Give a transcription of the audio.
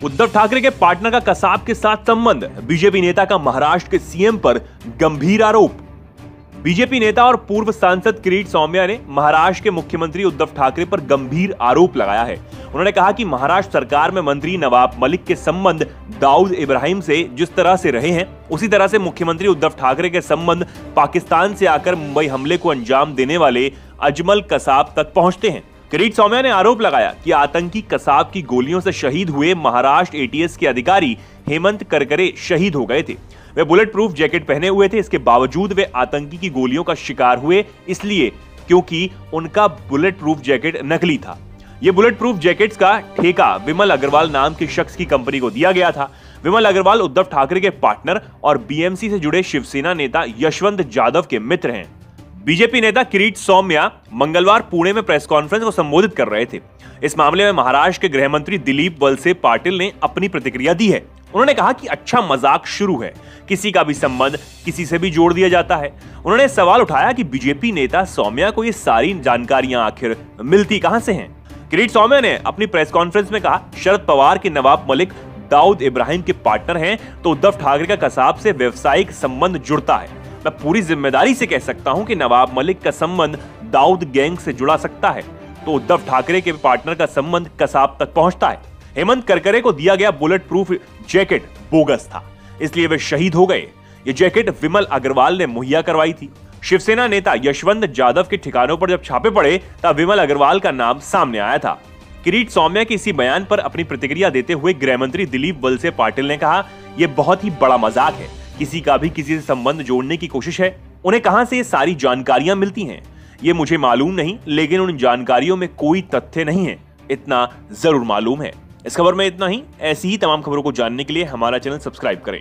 उद्धव ठाकरे के पार्टनर का कसाब के साथ संबंध, बीजेपी नेता का महाराष्ट्र के सीएम पर गंभीर आरोप। बीजेपी नेता और पूर्व सांसद किरीट सौम्या ने महाराष्ट्र के मुख्यमंत्री उद्धव ठाकरे पर गंभीर आरोप लगाया है। उन्होंने कहा कि महाराष्ट्र सरकार में मंत्री नवाब मलिक के संबंध दाऊद इब्राहिम से जिस तरह से रहे हैं, उसी तरह से मुख्यमंत्री उद्धव ठाकरे के संबंध पाकिस्तान से आकर मुंबई हमले को अंजाम देने वाले अजमल कसाब तक पहुंचते हैं। किरीट सौम्या ने आरोप लगाया कि आतंकी कसाब की गोलियों से शहीद हुए महाराष्ट्र एटीएस के अधिकारी हेमंत करकरे शहीद हो गए थे। वे बुलेट प्रूफ जैकेट पहने हुए थे, इसके बावजूद वे आतंकी की गोलियों का शिकार हुए, इसलिए क्योंकि उनका बुलेट प्रूफ जैकेट नकली था। ये बुलेट प्रूफ जैकेट्स का ठेका विमल अग्रवाल नाम के शख्स की कंपनी को दिया गया था। विमल अग्रवाल उद्धव ठाकरे के पार्टनर और बीएमसी से जुड़े शिवसेना नेता यशवंत जाधव के मित्र हैं। बीजेपी नेता किरीट सौम्या मंगलवार पुणे में प्रेस कॉन्फ्रेंस को संबोधित कर रहे थे। इस मामले में महाराष्ट्र के गृह मंत्री दिलीप वलसे पाटिल ने अपनी प्रतिक्रिया दी है। उन्होंने कहा कि अच्छा मजाक शुरू है, किसी का भी संबंध किसी से भी जोड़ दिया जाता है। उन्होंने सवाल उठाया कि बीजेपी नेता सौम्या को ये सारी जानकारियां आखिर मिलती कहां से हैं। किरीट सौम्या ने अपनी प्रेस कॉन्फ्रेंस में कहा, शरद पवार के नवाब मलिक दाऊद इब्राहिम के पार्टनर हैं तो उद्धव ठाकरे का कसाब से व्यवसायिक संबंध जुड़ता है। मैं पूरी जिम्मेदारी से कह सकता हूं कि नवाब मलिक का संबंध दाऊद गैंग से जुड़ा सकता है तो उद्धव ठाकरे के पार्टनर का संबंध कसाब तक पहुंचता है। हेमंत करकरे को दिया गया बुलेट प्रूफ जैकेट बोगस था, इसलिए वे शहीद हो गए। ये जैकेट विमल अग्रवाल ने मुहैया करवाई थी। शिवसेना नेता यशवंत जाधव के ठिकानों पर जब छापे पड़े तब विमल अग्रवाल का नाम सामने आया था। किरीट सौम्या के इसी बयान पर अपनी प्रतिक्रिया देते हुए गृह मंत्री दिलीप वलसे पाटिल ने कहा, यह बहुत ही बड़ा मजाक है, किसी का भी किसी से संबंध जोड़ने की कोशिश है। उन्हें कहां से ये सारी जानकारियां मिलती हैं, ये मुझे मालूम नहीं, लेकिन उन जानकारियों में कोई तथ्य नहीं है, इतना जरूर मालूम है। इस खबर में इतना ही। ऐसी ही तमाम खबरों को जानने के लिए हमारा चैनल सब्सक्राइब करें।